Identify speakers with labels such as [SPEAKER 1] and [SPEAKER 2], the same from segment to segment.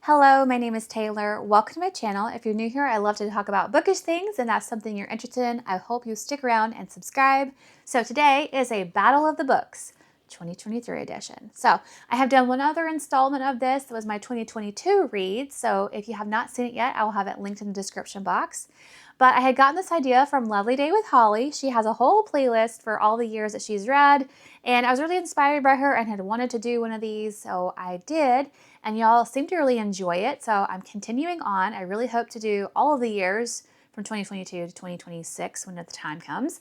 [SPEAKER 1] Hello, my name is Taylor. Welcome to my channel. If you're new here, I love to talk about bookish things, and that's something you're interested in. I hope you stick around and subscribe. So today is a Battle of the Books 2023 edition. So I have done one other installment of this. It was my 2022 read. So if you have not seen it yet, I will have it linked in the description box. But I had gotten this idea from Lovely Day with Holly. She has a whole playlist for all the years that she's read, and I was really inspired by her and had wanted to do one of these, so I did, and y'all seem to really enjoy it, so I'm continuing on. I really hope to do all of the years from 2022 to 2026 when the time comes.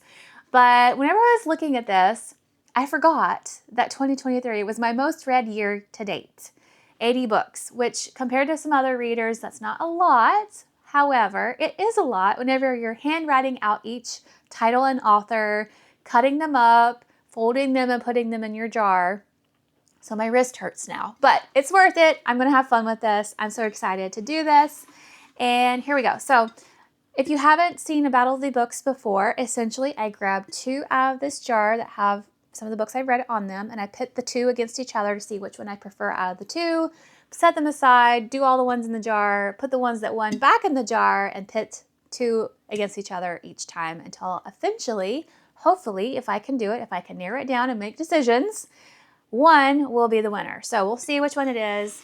[SPEAKER 1] But whenever I was looking at this, I forgot that 2023 was my most read year to date. 80 books, which compared to some other readers, that's not a lot. However, it is a lot whenever you're handwriting out each title and author, cutting them up, folding them and putting them in your jar. So my wrist hurts now, but it's worth it. I'm going to have fun with this. I'm so excited to do this. And here we go. So if you haven't seen a Battle of the Books before, essentially I grabbed two out of this jar that have some of the books I've read on them, and I pit the two against each other to see which one I prefer out of the two, set them aside, do all the ones in the jar, put the ones that won back in the jar, and pit two against each other each time until eventually, hopefully, if I can do it, if I can narrow it down and make decisions, one will be the winner. So we'll see which one it is.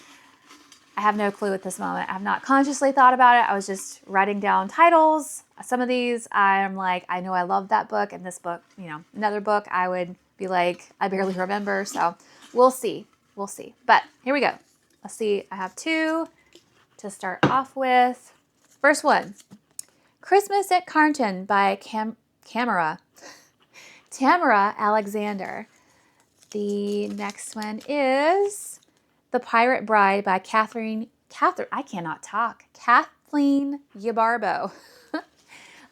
[SPEAKER 1] I have no clue at this moment. I have not consciously thought about it. I was just writing down titles. Some of these, I'm like, I know I love that book, and this book, another book, I would be like, I barely remember. So we'll see. We'll see. But here we go. Let's see. I have two to start off with. First one, Christmas at Carnton by Tamara Alexander. The next one is The Pirate Bride by Kathleen Yabarbo.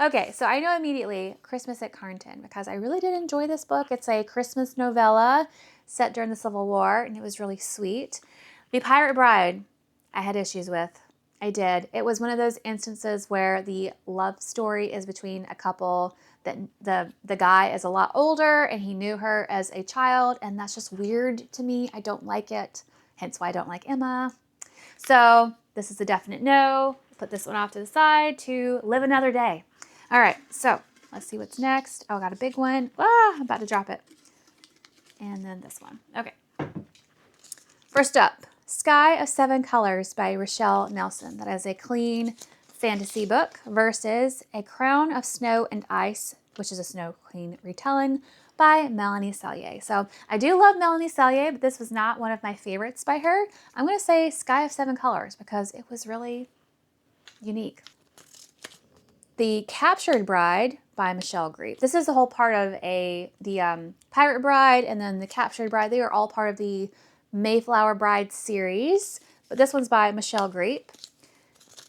[SPEAKER 1] Okay, so I know immediately Christmas at Carnton because I really did enjoy this book. It's a Christmas novella set during the Civil War, and it was really sweet. The Pirate Bride, I had issues with. I did. It was one of those instances where the love story is between a couple that the guy is a lot older and he knew her as a child, and that's just weird to me. I don't like it, hence why I don't like Emma. So this is a definite no. Put this one off to the side to live another day. All right, so let's see what's next. Oh, I got a big one. Ah, I'm about to drop it. And then this one. Okay. First up, Sky of Seven Colors by Rochelle Nelson. That is a clean fantasy book versus A Crown of Snow and Ice, which is a Snow Queen retelling by Melanie Sellier. So I do love Melanie Sellier, but this was not one of my favorites by her. I'm going to say Sky of Seven Colors because it was really unique. The Captured Bride by Michelle Grief. This is the whole part of the Pirate Bride and then the Captured Bride. They are all part of the Mayflower Bride series, but this one's by Michelle Grief,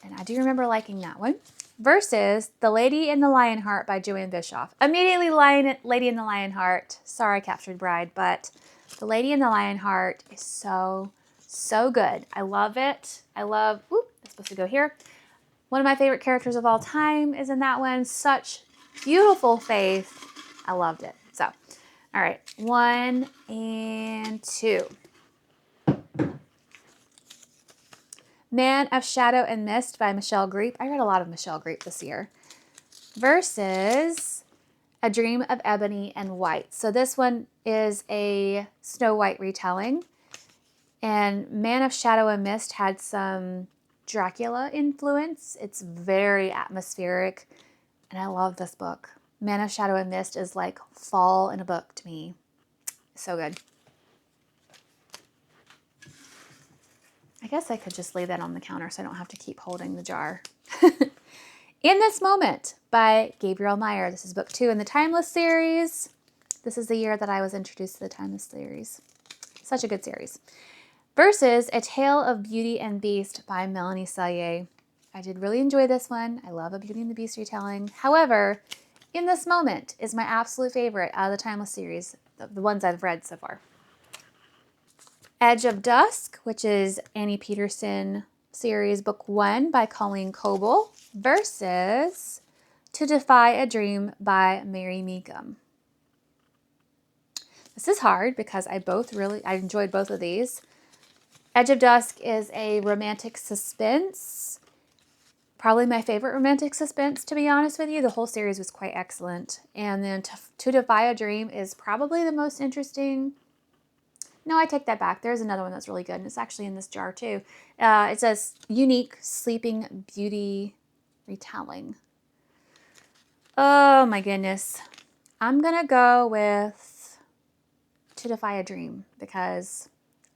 [SPEAKER 1] and I do remember liking that one. Versus The Lady in the Lionheart by Joanne Bischoff. Immediately Lady in the Lionheart. Sorry, Captured Bride, but The Lady in the Lionheart is so, so good. I love it. I love, that's supposed to go here. One of my favorite characters of all time is in that one. Such beautiful faith. I loved it. So, all right, 1 and 2. Man of Shadow and Mist by Michelle Grief. I read a lot of Michelle Grief this year. Versus A Dream of Ebony and White. So this one is a Snow White retelling. And Man of Shadow and Mist had some Dracula influence. It's very atmospheric, and I love this book. Man of Shadow and Mist is like fall in a book to me. So good. I guess I could just leave that on the counter so I don't have to keep holding the jar. In This Moment by Gabrielle Meyer. This is book 2 in the Timeless series. This is the year that I was introduced to the Timeless series. Such a good series. Versus A Tale of Beauty and Beast by Melanie Sellier. I did really enjoy this one. I love a Beauty and the Beast retelling. However, In This Moment is my absolute favorite out of the Timeless series, the ones I've read so far. Edge of Dusk, which is Annie Peterson series book 1 by Colleen Coble, versus To Defy a Dream by Mary Meekum. This is hard because I enjoyed both of these. Edge of Dusk is a romantic suspense. Probably my favorite romantic suspense, to be honest with you. The whole series was quite excellent. And then To Defy a Dream is probably the most interesting. No, I take that back. There's another one that's really good, and it's actually in this jar too. It's a unique Sleeping Beauty retelling. Oh my goodness. I'm going to go with To Defy a Dream because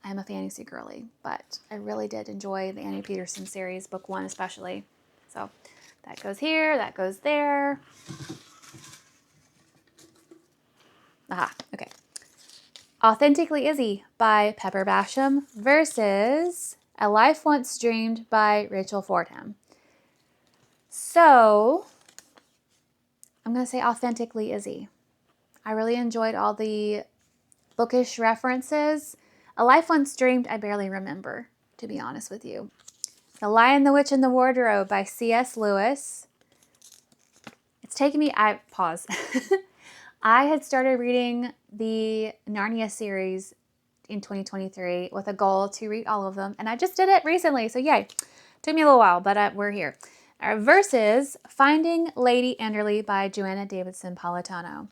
[SPEAKER 1] I'm a fantasy girly, but I really did enjoy the Annie Peterson series, book 1 especially. So that goes here, that goes there. Aha, okay. Authentically Izzy by Pepper Basham versus A Life Once Dreamed by Rachel Fordham. So I'm going to say Authentically Izzy. I really enjoyed all the bookish references. A Life Once Dreamed, I barely remember, to be honest with you. The Lion, the Witch, and the Wardrobe by C.S. Lewis. It's taken me, pause. I had started reading the Narnia series in 2023 with a goal to read all of them, and I just did it recently, so yay. Took me a little while, but we're here. Versus Finding Lady Enderley by Joanna Davidson Politano.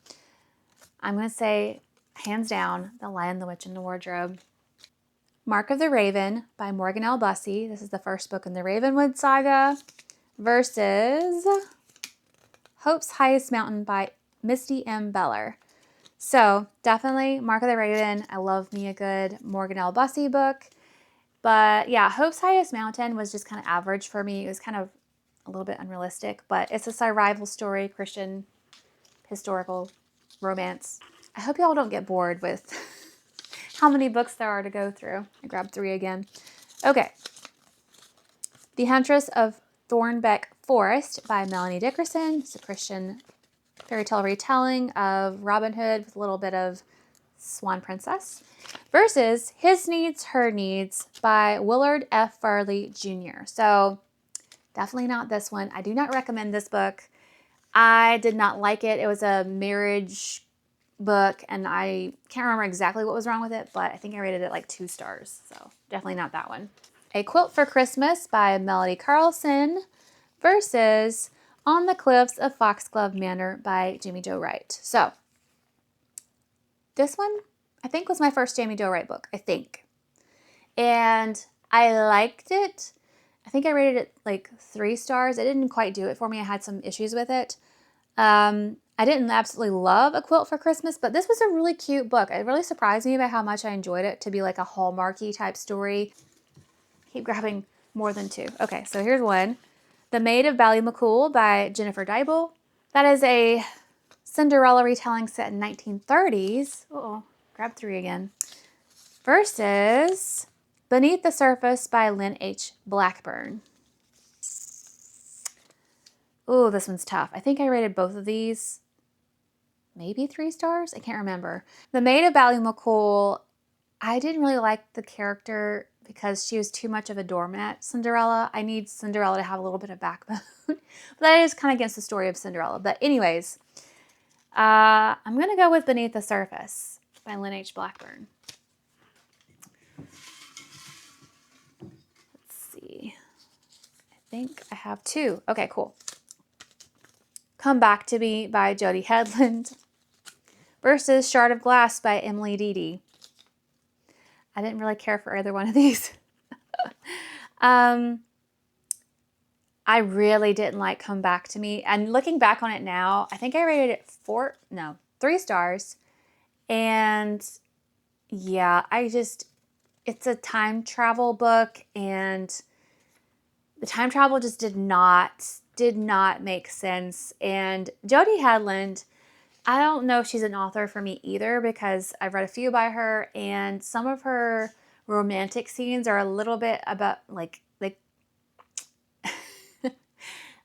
[SPEAKER 1] I'm going to say, hands down, The Lion, the Witch, and the Wardrobe. Mark of the Raven by Morgan L. Bussey. This is the first book in the Ravenwood saga. Versus Hope's Highest Mountain by Misty M. Beller. So definitely Mark of the Raven. I love me a good Morgan L. Bussey book. But yeah, Hope's Highest Mountain was just kind of average for me. It was kind of a little bit unrealistic, but it's a survival story, Christian, historical, romance. I hope y'all don't get bored with how many books there are to go through. I grabbed 3 again. Okay. The Huntress of Thornbeck Forest by Melanie Dickerson. It's a Christian fairy tale retelling of Robin Hood with a little bit of Swan Princess. Versus His Needs, Her Needs by Willard F. Farley Jr. So definitely not this one. I do not recommend this book. I did not like it. It was a marriage book, and I can't remember exactly what was wrong with it, but I think I rated it like 2 stars. So definitely not that one. A Quilt for Christmas by Melody Carlson versus On the Cliffs of Foxglove Manor by Jamie Jo Wright. So this one, I think, was my first Jamie Jo Wright book, I think. And I liked it. I think I rated it like 3 stars. It didn't quite do it for me. I had some issues with it. I didn't absolutely love A Quilt for Christmas, but this was a really cute book. It really surprised me by how much I enjoyed it to be like a Hallmarky type story. Keep grabbing more than 2. Okay, so here's one. The Maid of Ballymaccool by Jennifer Dybel. That is a Cinderella retelling set in 1930s. Uh-oh, grab 3 again. Versus Beneath the Surface by Lynn H. Blackburn. Ooh, this one's tough. I think I rated both of these maybe 3 stars. I can't remember. The Maid of Ballymaccool, I didn't really like the character because she was too much of a doormat, Cinderella. I need Cinderella to have a little bit of backbone. But that is kind of against the story of Cinderella. But anyways, I'm going to go with Beneath the Surface by Lynn H. Blackburn. Let's see. I think I have 2. Okay, cool. Come Back to Me by Jody Headland versus Shard of Glass by Emily Deedy. I didn't really care for either one of these. I really didn't like Come Back to Me. And looking back on it now, I think I rated it 3 stars. And yeah, it's a time travel book, and the time travel just did not make sense. And Jody Headland, I don't know if she's an author for me either, because I've read a few by her, and some of her romantic scenes are a little bit about like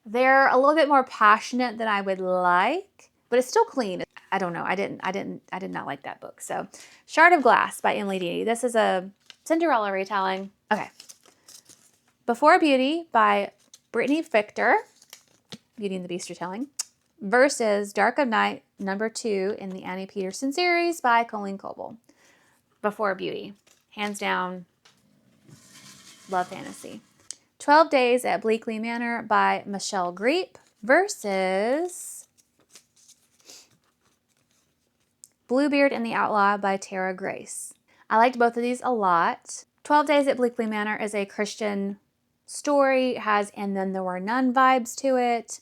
[SPEAKER 1] they're a little bit more passionate than I would like, but it's still clean. I don't know. I did not like that book. So Shard of Glass by Emily Deedy. This is a Cinderella retelling. Okay. Before Beauty by Brittany Fichter. Beauty and the Beast retelling. Versus Dark of Night, number 2 in the Annie Peterson series by Colleen Coble. Before Beauty. Hands down, Love fantasy. 12 Days at Bleakley Manor by Michelle Greep versus Bluebeard and the Outlaw by Tara Grace. I liked both of these a lot. 12 Days at Bleakley Manor is a Christian story, has And Then There Were None vibes to it.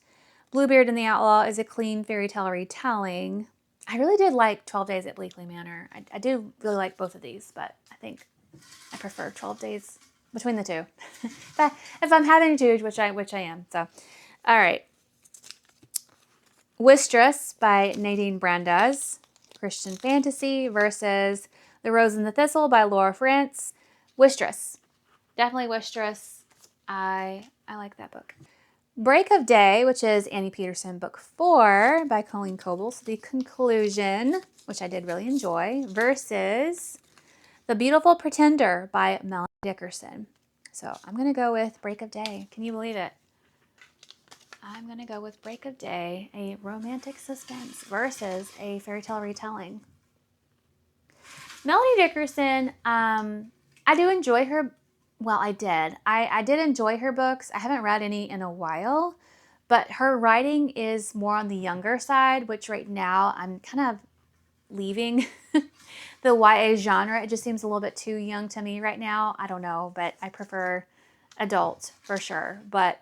[SPEAKER 1] Bluebeard and the Outlaw is a clean fairy tale retelling. I really did like 12 Days at Bleakley Manor. I do really like both of these, but I think I prefer 12 Days between the two. But if I'm having to choose, which I am. So, all right. Wistress by Nadine Brandes, Christian fantasy, versus The Rose and the Thistle by Laura Frantz. Wistress. Definitely Wistress. I like that book. Break of Day, which is Annie Peterson, book 4 by Colleen Cobles, The Conclusion, which I did really enjoy, versus The Beautiful Pretender by Melanie Dickerson. So I'm going to go with Break of Day. Can you believe it? I'm going to go with Break of Day, a romantic suspense versus a fairy tale retelling. Melanie Dickerson, I do enjoy her. Well, I did. I did enjoy her books. I haven't read any in a while, but her writing is more on the younger side, which right now I'm kind of leaving the YA genre. It just seems a little bit too young to me right now. I don't know, but I prefer adult for sure. But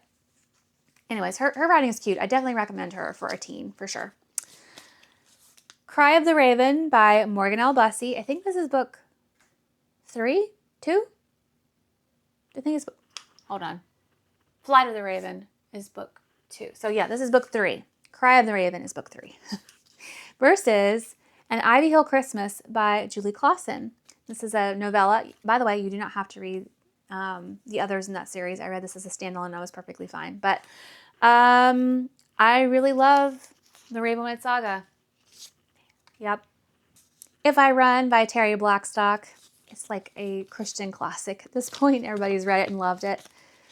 [SPEAKER 1] anyways, her writing is cute. I definitely recommend her for a teen for sure. Cry of the Raven by Morgan L. Bussey. I think this is book 3, 2? I think it's, hold on. Flight of the Raven is book 2. So yeah, this is book 3. Cry of the Raven is book 3. Versus An Ivy Hill Christmas by Julie Clausen. This is a novella. By the way, you do not have to read the others in that series. I read this as a standalone and I was perfectly fine. But I really love the Ravenwood Saga. Yep. If I Run by Terry Blackstock. It's like a Christian classic at this point. Everybody's read it and loved it.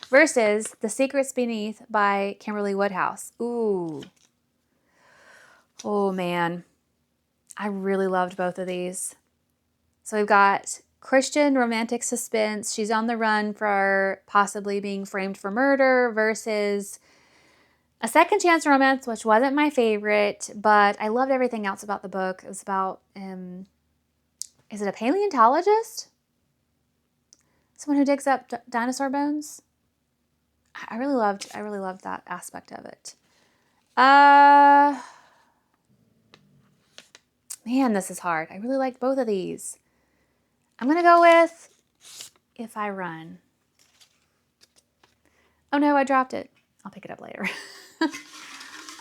[SPEAKER 1] Versus The Secrets Beneath by Kimberly Woodhouse. Ooh. Oh, man. I really loved both of these. So we've got Christian romantic suspense. She's on the run for possibly being framed for murder versus a second chance romance, which wasn't my favorite, but I loved everything else about the book. It was about... is it a paleontologist? Someone who digs up dinosaur bones? I really loved that aspect of it. Man, this is hard. I really like both of these. I'm going to go with If I Run. Oh no, I dropped it. I'll pick it up later.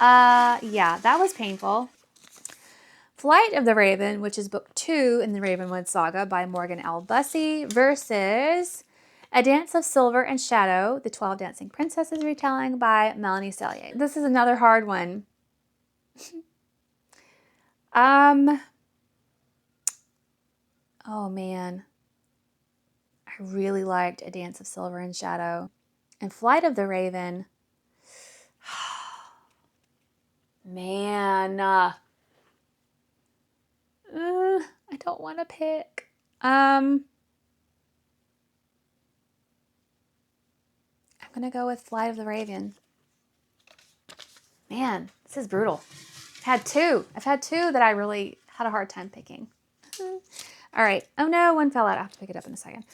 [SPEAKER 1] Yeah, that was painful. Flight of the Raven, which is book 2 in the Ravenwood Saga by Morgan L. Bussey, versus A Dance of Silver and Shadow, the 12 Dancing Princesses retelling by Melanie Sellier. This is another hard one. Oh man. I really liked A Dance of Silver and Shadow. And Flight of the Raven. Man. I don't want to pick. I'm going to go with Flight of the Raven. Man, this is brutal. I've had two that I really had a hard time picking. All right. Oh no, one fell out. I'll have to pick it up in a second.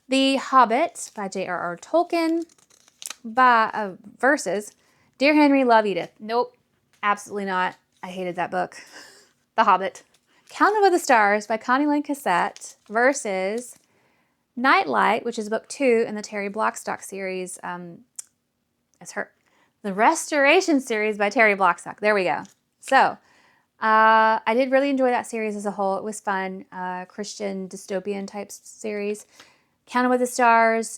[SPEAKER 1] The Hobbit by J.R.R. Tolkien versus Dear Henry, Love Edith. Nope, absolutely not. I hated that book. The Hobbit. Counted with the Stars by Connie Lynn Cassette versus Nightlight, which is book 2 in the Terry Blackstock series. The Restoration series by Terry Blackstock. There we go. So, I did really enjoy that series as a whole. It was fun. Christian dystopian type series. Counted with the Stars,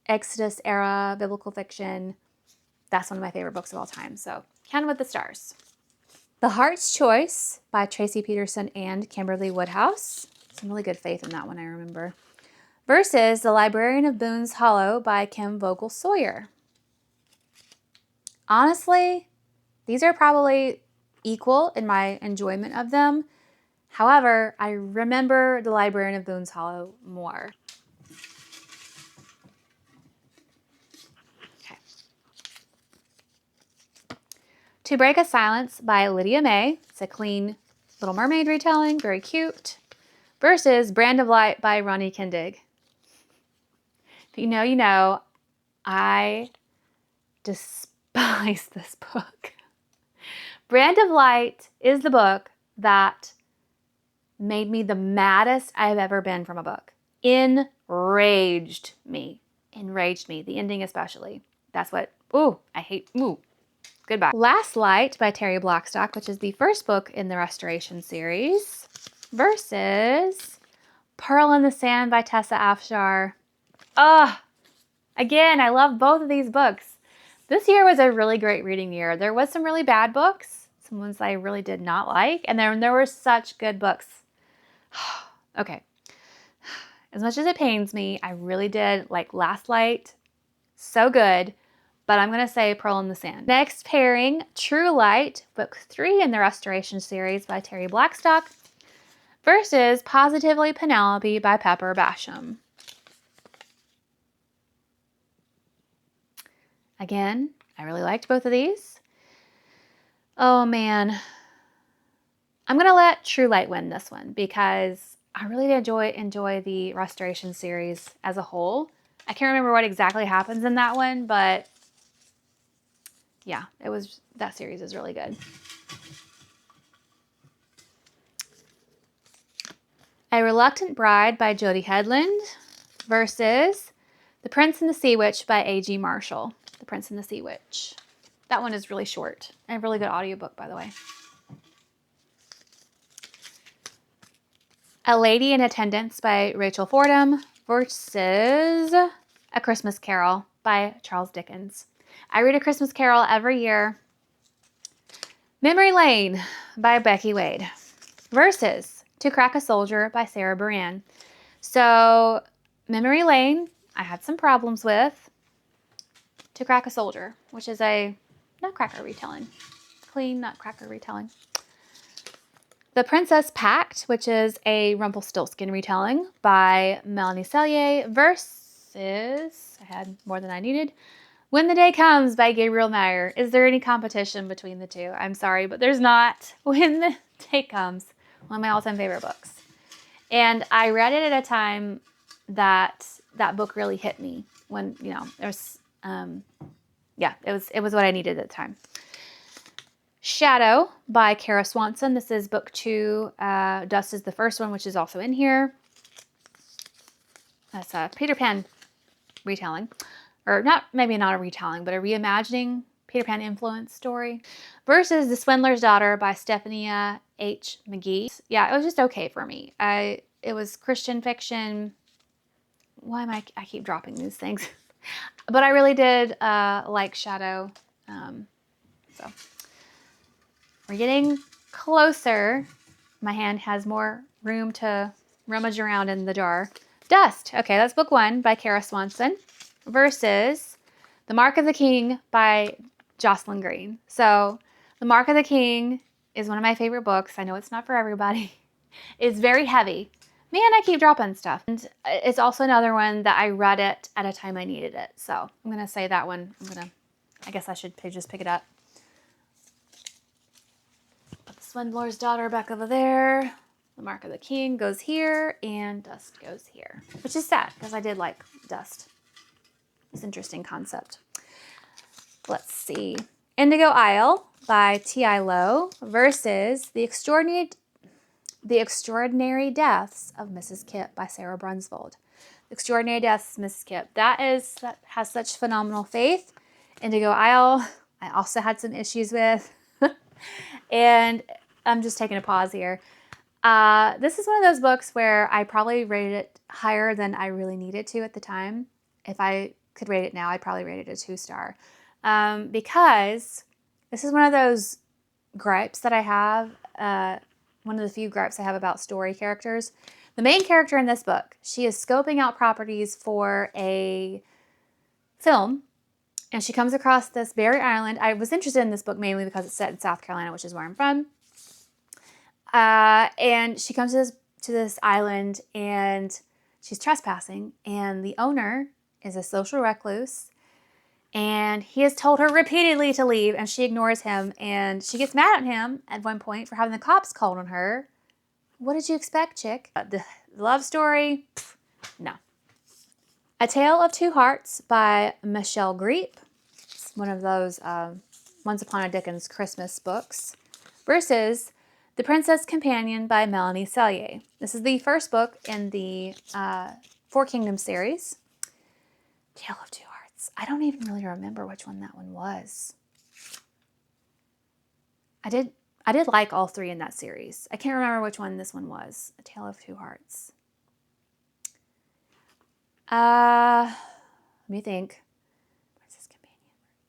[SPEAKER 1] Exodus era, biblical fiction. That's one of my favorite books of all time. So, Counted with the Stars. The Heart's Choice by Tracy Peterson and Kimberly Woodhouse. Some really good faith in that one, I remember. Versus The Librarian of Boone's Hollow by Kim Vogel Sawyer. Honestly, these are probably equal in my enjoyment of them. However, I remember The Librarian of Boone's Hollow more. To Break a Silence by Lydia May. It's a clean Little Mermaid retelling, very cute. Versus Brand of Light by Ronnie Kendig. If you know, you know, I despise this book. Brand of Light is the book that made me the maddest I've ever been from a book. Enraged me. The ending especially. That's what, I hate, goodbye. Last Light by Terry Blackstock, which is the first book in the Restoration series, versus Pearl in the Sand by Tessa Afshar. Again, I love both of these books. This year was a really great reading year. There was some really bad books, some ones I really did not like, and there were such good books. Okay. As much as it pains me, I really did like Last Light. So good. But I'm going to say Pearl in the Sand. Next pairing, True Light, book 3 in the Restoration series by Terry Blackstock, versus Positively Penelope by Pepper Basham. Again, I really liked both of these. Oh man. I'm going to let True Light win this one because I really did enjoy the Restoration series as a whole. I can't remember what exactly happens in that one, but yeah, that series is really good. A Reluctant Bride by Jodi Headland versus The Prince and the Sea Witch by A.G. Marshall. The Prince and the Sea Witch. That one is really short and a really good audiobook, by the way. A Lady in Attendance by Rachel Fordham versus A Christmas Carol by Charles Dickens. I read A Christmas Carol every year. Memory Lane by Becky Wade versus To Crack a Soldier by Sarah Baran. So Memory Lane, I had some problems with. To Crack a Soldier, which is a Nutcracker retelling. Clean Nutcracker retelling. The Princess Pact, which is a Rumpelstiltskin retelling by Melanie Sellier versus, I had more than I needed, When the Day Comes by Gabriel Meyer. Is there any competition between the two? I'm sorry, but there's not. When the Day Comes, one of my all-time favorite books. And I read it at a time that book really hit me when, there's, it was what I needed at the time. Shadow by Kara Swanson. This is book 2. Dust is the first one, which is also in here. That's a Peter Pan retelling. Or maybe not a retelling, but a reimagining Peter Pan influence story. Versus The Swindler's Daughter by Stephania H. McGee. Yeah, it was just okay for me. It was Christian fiction. Why am I keep dropping these things? But I really did like Shadow. So we're getting closer. My hand has more room to rummage around in the jar. Dust. Okay, that's book 1 by Kara Swanson versus The Mark of the King by Jocelyn Green. So The Mark of the King is one of my favorite books. I know it's not for everybody. It's very heavy. Man, I keep dropping stuff. And it's also another one that I read it at a time I needed it. So I'm going to say that one. I guess I should just pick it up. Put The Swindler's Daughter back over there. The Mark of the King goes here, and Dust goes here. Which is sad, because I did like Dust. It's an interesting concept. Let's see. Indigo Isle by T.I. Lowe versus The Extraordinary Deaths of Mrs. Kipp by Sarah Brunsvold. The Extraordinary Deaths of Mrs. Kipp. That has such phenomenal faith. Indigo Isle, I also had some issues with. And I'm just taking a pause here. This is one of those books where I probably rated it higher than I really needed to at the time. If I could rate it now, I'd probably rate it a 2-star. Because this is one of those gripes that I have. One of the few gripes I have about story characters. The main character in this book, she is scoping out properties for a film, and she comes across this barrier island. I was interested in this book mainly because it's set in South Carolina, which is where I'm from. And she comes to this island, and she's trespassing, and the owner is a social recluse, And he has told her repeatedly to leave, and she ignores him, and she gets mad at him at one point for having the cops called on her. What did you expect, chick? The love story? Pfft, no. A Tale of Two Hearts by Michelle Greep. It's one of those Once Upon a Dickens Christmas books. Versus The Princess Companion by Melanie Sellier. This is the first book in the Four Kingdoms series. Tale of Two Hearts. I don't even really remember which one that one was. I did like all three in that series. I can't remember which one this one was. A Tale of Two Hearts. Let me think. Princess Companion.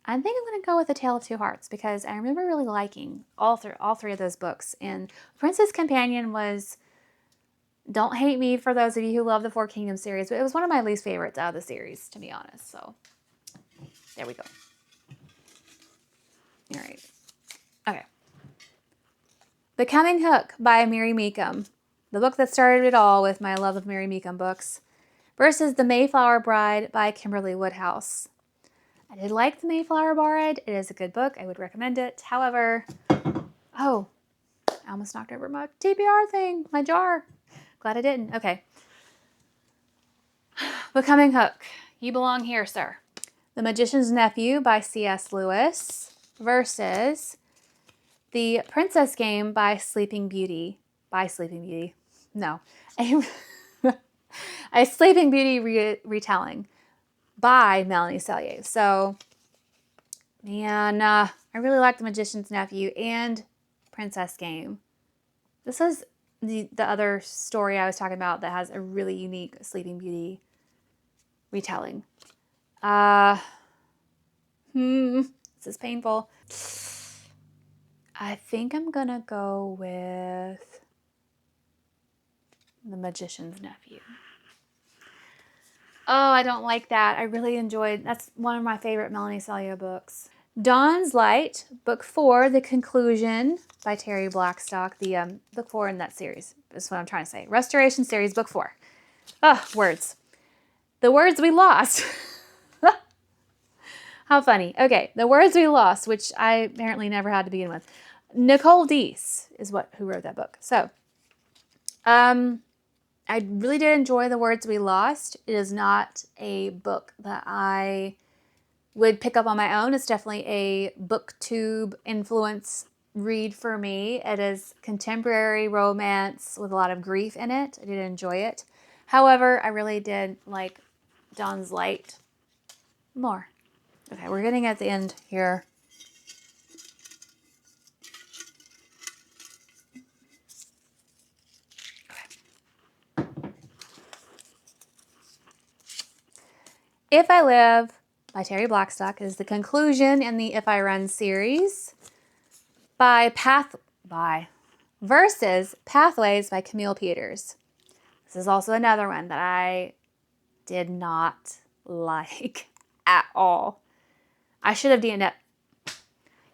[SPEAKER 1] I think I'm going to go with A Tale of Two Hearts because I remember really liking all three of those books. And Princess Companion was, don't hate me for those of you who love the Four Kingdoms series, but it was one of my least favorites out of the series, to be honest. So there we go. All right. Okay. Becoming Hook by Mary Meekum. The book that started it all with my love of Mary Meekum books. Versus The Mayflower Bride by Kimberly Woodhouse. I did like The Mayflower Bride. It is a good book. I would recommend it. However, oh, I almost knocked over my TBR thing, my jar. Glad I didn't. Okay. Becoming Hook. You belong here, sir. The Magician's Nephew by C.S. Lewis versus The Princess Game by Sleeping Beauty. No. A Sleeping Beauty retelling by Melanie Sellier. So, man, I really like The Magician's Nephew and Princess Game. This is the other story I was talking about that has a really unique Sleeping Beauty retelling. This is painful. I think I'm gonna go with The Magician's Nephew. Oh, I don't like that. I really enjoyed, that's one of my favorite Melanie Sellier books. Dawn's Light, Book 4, The Conclusion by Terry Blackstock. The Book 4 in that series is what I'm trying to say. Restoration Series, Book 4. Words. The Words We Lost. How funny. Okay, The Words We Lost, which I apparently never had to begin with. Nicole Deese is who wrote that book. So, I really did enjoy The Words We Lost. It is not a book that I would pick up on my own. It's definitely a Booktube influence read for me. It is contemporary romance with a lot of grief in it. I did enjoy it. However, I really did like Dawn's Light more. Okay, we're getting at the end here. If I Live by Terry Blackstock is the conclusion in the If I Run series versus Pathways by Camille Peters. This is also another one that I did not like at all. I should have DNF'd.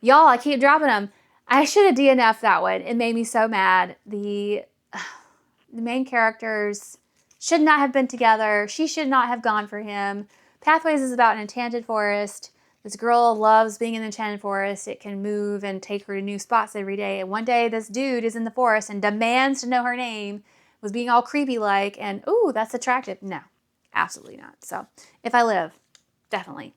[SPEAKER 1] Y'all, I keep dropping them. I should have DNF'd that one. It made me so mad. The main characters should not have been together. She should not have gone for him. Pathways is about an enchanted forest. This girl loves being in the enchanted forest. It can move and take her to new spots every day. And one day this dude is in the forest and demands to know her name, was being all creepy like, and ooh, that's attractive. No, absolutely not. So If I Live, definitely.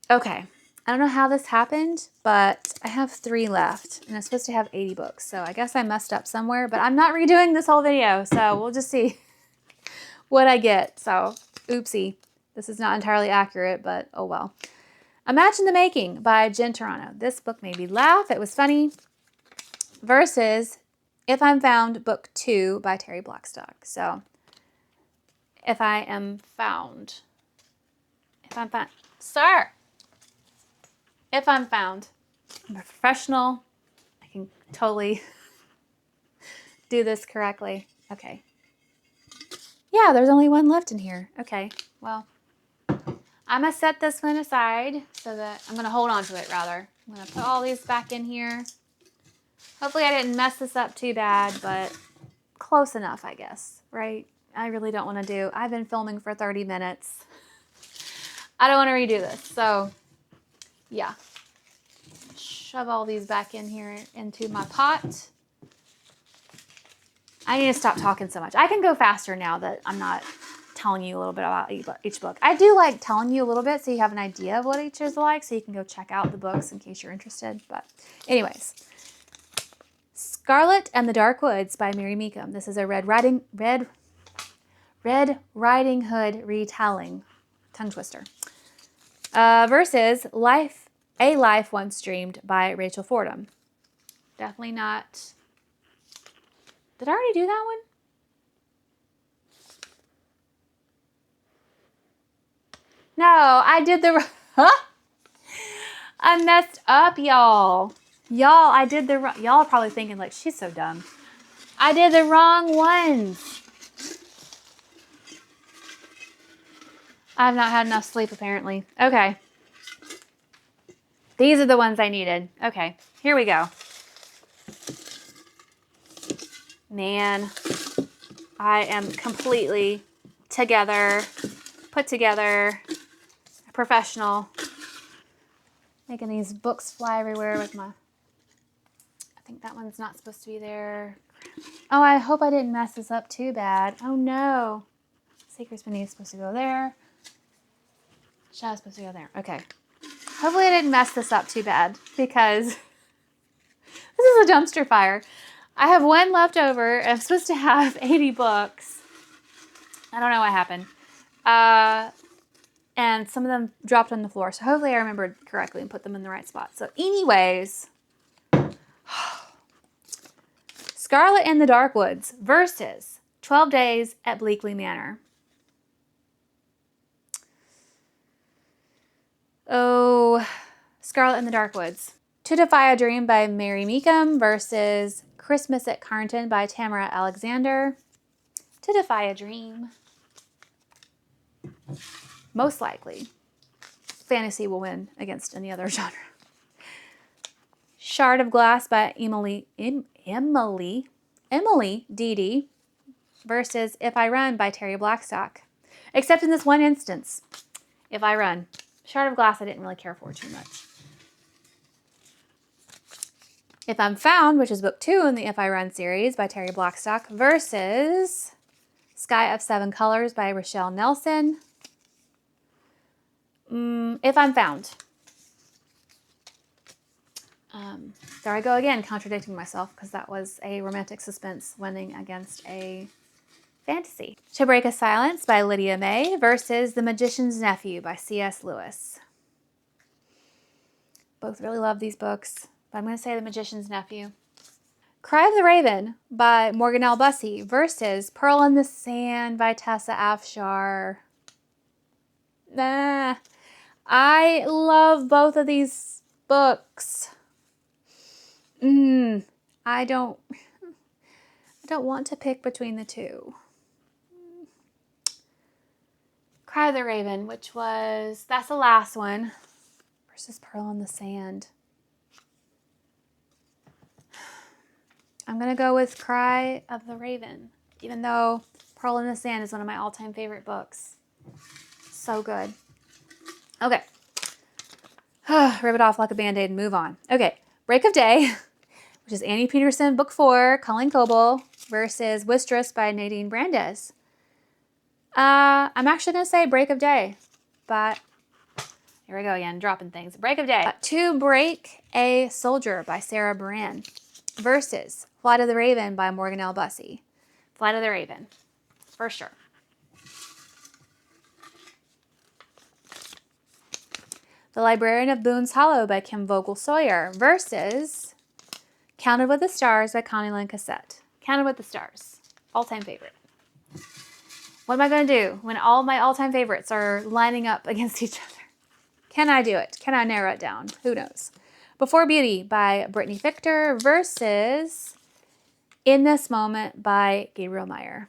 [SPEAKER 1] Okay, I don't know how this happened, but I have 3 left, and I'm supposed to have 80 books, so I guess I messed up somewhere, but I'm not redoing this whole video, so we'll just see what I get. So, oopsie. This is not entirely accurate, but oh well. Imagine the Making by Jen Toronto. This book made me laugh. It was funny. Versus If I'm Found, Book 2 by Terry Blackstock. So, If I Am Found. If I'm found. Sir! If I'm found. I'm a professional. I can totally do this correctly. Okay. Yeah, there's only one left in here. Okay, well, I'm going to set this one aside so that I'm going to hold on to it, rather. I'm going to put all these back in here. Hopefully I didn't mess this up too bad, but close enough, I guess, right? I really don't want to do. I've been filming for 30 minutes. I don't want to redo this. So yeah, shove all these back in here into my pot. I need to stop talking so much. I can go faster now that I'm not telling you a little bit about each book. I do like telling you a little bit so you have an idea of what each is like, so you can go check out the books in case you're interested. But anyways, Scarlet and the Dark Woods by Mary Meekum. This is a Red Riding Hood retelling. Tongue twister. Versus A Life Once Dreamed by Rachel Fordham. Definitely not. Did I already do that one? No, I did the... Huh? I messed up, y'all. I did the... Y'all are probably thinking, like, she's so dumb. I did the wrong ones. I've not had enough sleep, apparently. Okay. These are the ones I needed. Okay, here we go. Man, I am completely put together, a professional. Making these books fly everywhere with my... I think that one's not supposed to be there. Oh, I hope I didn't mess this up too bad. Oh no. Secret's Beneath is supposed to go there. Shadow's supposed to go there. Okay. Hopefully I didn't mess this up too bad because this is a dumpster fire. I have one left over. I'm supposed to have 80 books. I don't know what happened. And some of them dropped on the floor. So hopefully I remembered correctly and put them in the right spot. So anyways, Scarlet and the Dark Woods versus 12 Days at Bleakley Manor. Oh, Scarlet and the Dark Woods. To Defy a Dream by Mary Meekum versus Christmas at Carnton by Tamara Alexander. To Defy a Dream. Most likely, fantasy will win against any other genre. Shard of Glass by Emily Dede versus If I Run by Terry Blackstock. Except in this one instance, If I Run. Shard of Glass I didn't really care for too much. If I'm Found, which is book 2 in the If I Run series by Terry Blackstock, versus Sky of Seven Colors by Rochelle Nelson. If I'm Found. There I go again, contradicting myself, because that was a romantic suspense winning against a fantasy. To Break a Silence by Lydia May versus The Magician's Nephew by C.S. Lewis. Both really love these books, but I'm going to say The Magician's Nephew. Cry of the Raven by Morgan L. Bussey versus Pearl in the Sand by Tessa Afshar. Nah, I love both of these books. I don't want to pick between the two. Cry of the Raven, that's the last one, versus Pearl in the Sand. I'm going to go with Cry of the Raven, even though Pearl in the Sand is one of my all-time favorite books. So good. Okay. Rip it off like a Band-Aid and move on. Okay. Break of Day, which is Annie Peterson, book 4, Colleen Coble, versus Wistress by Nadine Brandes. I'm actually going to say Break of Day, but here we go again, dropping things. Break of Day. To Break a Soldier by Sarah Baran versus Flight of the Raven by Morgan L. Bussey. Flight of the Raven, for sure. The Librarian of Boone's Hollow by Kim Vogel Sawyer versus Counted with the Stars by Connie Lynn Cassette. Counted with the Stars, all-time favorite. What am I going to do when all my all-time favorites are lining up against each other? Can I do it? Can I narrow it down? Who knows? Before Beauty by Brittany Victor versus In This Moment by Gabriel Meyer.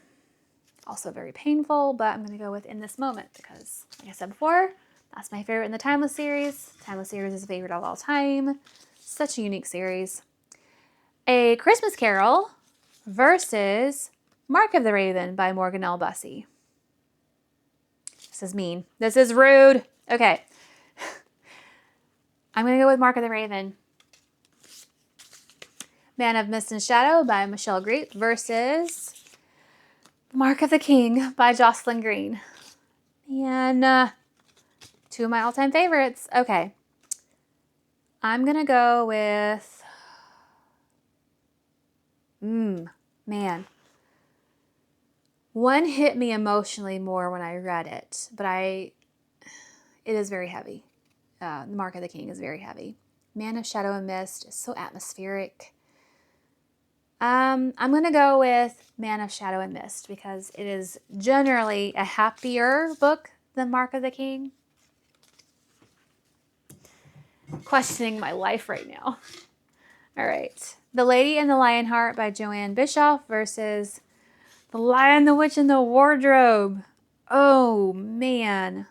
[SPEAKER 1] Also very painful, but I'm going to go with In This Moment because, like I said before, that's my favorite in the Timeless series. Timeless series is a favorite of all time. Such a unique series. A Christmas Carol versus Mark of the Raven by Morgan L. Bussey. This is mean. This is rude. Okay. I'm going to go with Mark of the Raven. Man of Mist and Shadow by Michelle Greet versus Mark of the King by Jocelyn Green. And two of my all-time favorites. Okay. I'm going to go with... man. One hit me emotionally more when I read it, but it is very heavy. The Mark of the King is very heavy. Man of Shadow and Mist is so atmospheric. I'm going to go with Man of Shadow and Mist because it is generally a happier book than Mark of the King. Questioning my life right now. All right. The Lady and the Lionheart by Joanne Bischoff versus The Lion, the Witch, and the Wardrobe. Oh, man.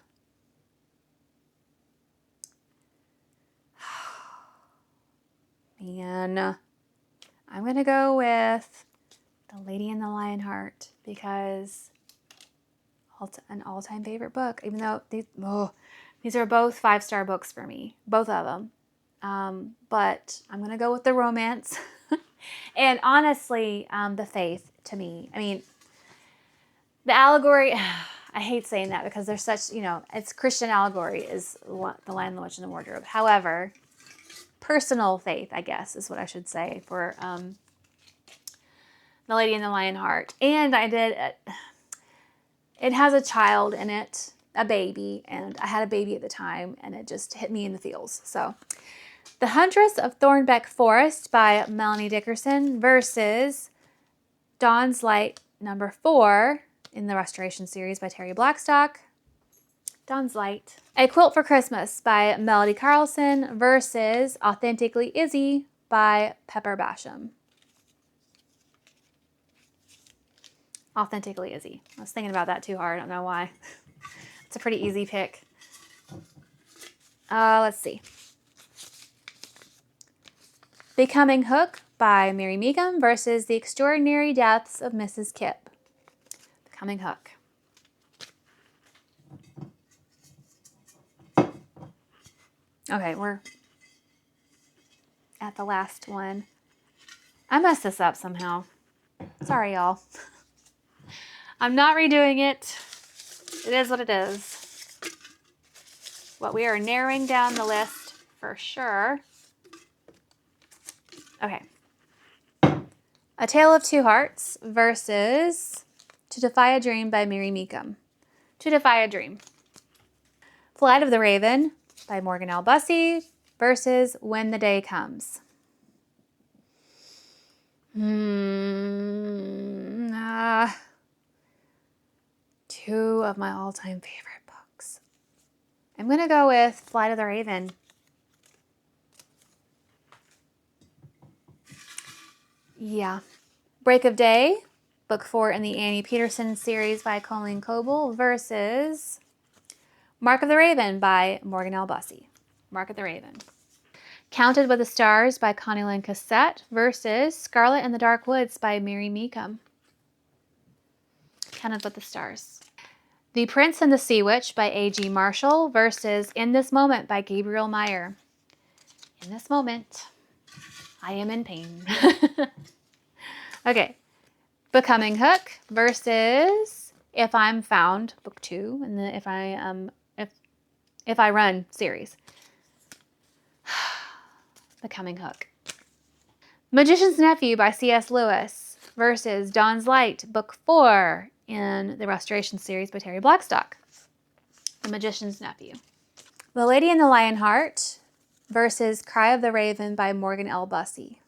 [SPEAKER 1] Man. I'm going to go with The Lady and the Lionheart because an all-time favorite book, even though these are both 5-star books for me, both of them. But I'm going to go with the romance. And honestly, the faith to me. I mean, the allegory, I hate saying that because there's such, it's Christian allegory is The Lion, the Witch, and the Wardrobe. However, personal faith, I guess, is what I should say for The Lady and the Lionheart. And it has a child in it, a baby, and I had a baby at the time, and it just hit me in the feels. So, The Huntress of Thornbeck Forest by Melanie Dickerson versus Dawn's Light #4 in the Restoration series by Terry Blackstock. Dawn's Light. A Quilt for Christmas by Melody Carlson versus Authentically Izzy by Pepper Basham. Authentically Izzy. I was thinking about that too hard. I don't know why. It's a pretty easy pick. Let's see. Becoming Hook by Mary Meekum versus The Extraordinary Deaths of Mrs. Kipp. Becoming Hook. Okay, we're at the last one. I messed this up somehow. Sorry, y'all. I'm not redoing it. It is what it is. But we are narrowing down the list for sure. Okay. A Tale of Two Hearts versus To Defy a Dream by Mary Meekum. To Defy a Dream. Flight of the Raven by Morgan L. Bussey versus When the Day Comes. Two of my all-time favorite books. I'm going to go with Flight of the Raven. Yeah. Break of Day, book 4 in the Annie Peterson series by Colleen Coble versus Mark of the Raven by Morgan L. Bussey. Mark of the Raven. Counted with the Stars by Connie Lynn Cassette versus Scarlet and the Dark Woods by Mary Meekum. Counted with the Stars. The Prince and the Sea Witch by A.G. Marshall versus In This Moment by Gabriel Meyer. In this moment, I am in pain. Okay. Becoming Hook versus If I'm Found, book 2, and the If I Run series. Becoming Hook. Magician's Nephew by C.S. Lewis versus Dawn's Light, book 4 in the Restoration series by Terry Blackstock. The Magician's Nephew. The Lady and the Lionheart versus Cry of the Raven by Morgan L. Bussey.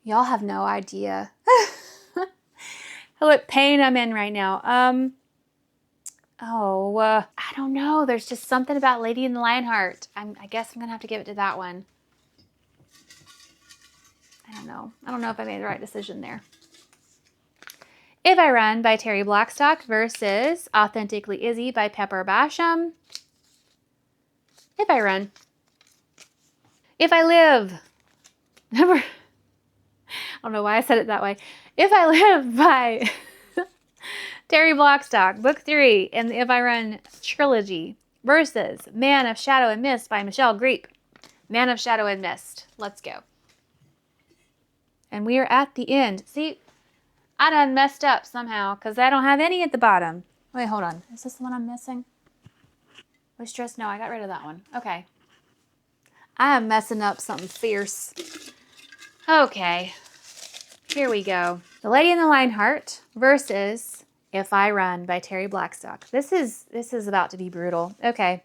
[SPEAKER 1] Y'all have no idea what pain I'm in right now. I don't know. There's just something about Lady and the Lionheart. I guess I'm going to have to give it to that one. I don't know. I don't know if I made the right decision there. If I Run by Terry Blackstock versus Authentically Izzy by Pepper Basham. If I Run. If I Live. I don't know why I said it that way. If I Live by Terry Blackstock, Book 3 in the If I Run trilogy versus Man of Shadow and Mist by Michelle Greep. Man of Shadow and Mist. Let's go. And we are at the end. See, I done messed up somehow because I don't have any at the bottom. Wait, hold on. Is this the one I'm missing? Which dress? No, I got rid of that one. Okay. I am messing up something fierce. Okay. Here we go. The Lady and the Lionheart versus If I Run by Terry Blackstock. This is about to be brutal. Okay.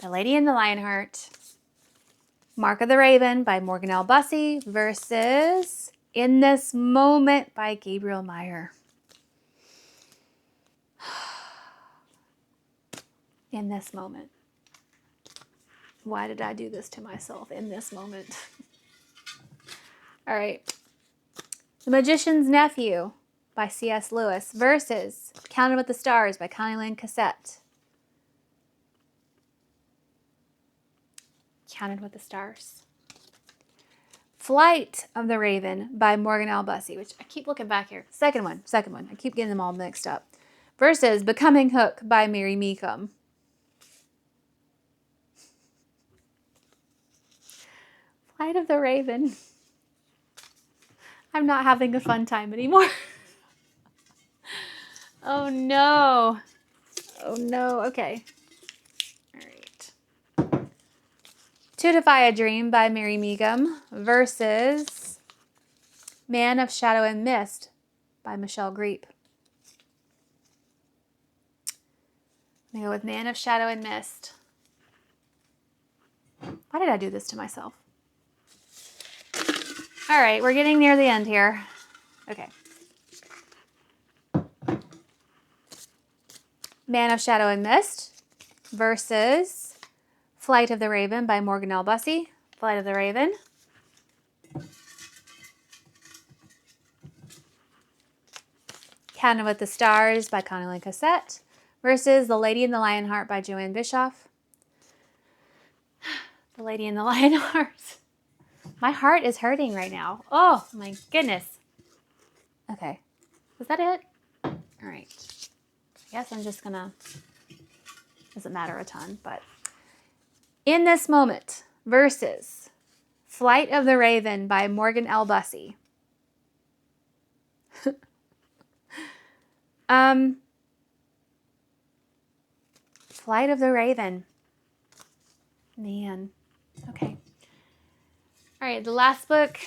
[SPEAKER 1] The Lady and the Lionheart. Mark of the Raven by Morgan L. Bussey versus In This Moment by Gabriel Meyer. In this moment. Why did I do this to myself in this moment? All right. The Magician's Nephew by C.S. Lewis versus Counted with the Stars by Connie Lynn Cassette. Counted with the Stars. Flight of the Raven by Morgan L. Bussey, which I keep looking back here. Second one. I keep getting them all mixed up. Versus Becoming Hook by Mary Meekum. Flight of the Raven. I'm not having a fun time anymore. Oh no. Oh no. Okay. All right. To Defy a Dream by Mary Meekum versus Man of Shadow and Mist by Michelle Greep. I'm going to go with Man of Shadow and Mist. Why did I do this to myself? All right, we're getting near the end here. Okay. Man of Shadow and Mist versus Flight of the Raven by Morgan L. Bussey. Flight of the Raven. Counted with the Stars by Connie Lynn Cassette versus The Lady and the Lionheart by Joanne Bischoff. The Lady and the Lionheart. My heart is hurting right now. Oh my goodness. Okay. Was that it? All right. I guess I'm just gonna, doesn't matter a ton, but In This Moment versus Flight of the Raven by Morgan L. Bussey. Flight of the Raven. Man. Okay. All right, the last book,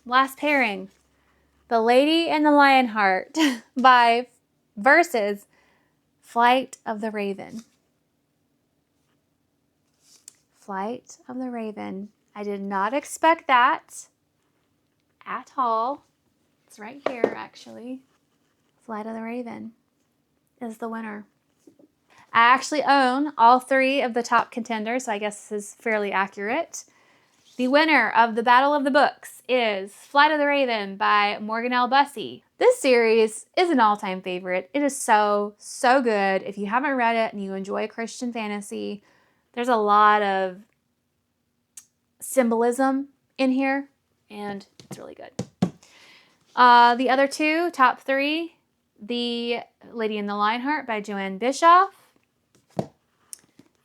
[SPEAKER 1] last pairing. The Lady and the Lionheart by versus Flight of the Raven. Flight of the Raven. I did not expect that at all. It's right here, actually. Flight of the Raven is the winner. I actually own all three of the top contenders, so I guess this is fairly accurate. The winner of the Battle of the Books is Flight of the Raven by Morgan L. Bussey. This series is an all-time favorite. It is so, so good. If you haven't read it and you enjoy Christian fantasy, there's a lot of symbolism in here, and it's really good. The other two, top three, The Lady and the Lionheart by Joanne Bischoff,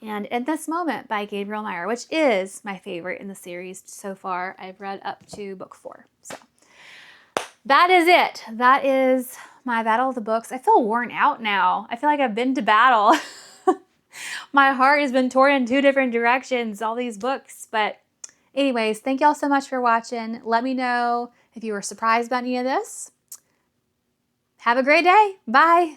[SPEAKER 1] and In This Moment by Gabriel Meyer, which is my favorite in the series so far. I've read up to book 4. So that is it. That is my Battle of the Books. I feel worn out now. I feel like I've been to battle. My heart has been torn in 2 different directions, all these books. But anyways, thank y'all so much for watching. Let me know if you were surprised by any of this. Have a great day. Bye.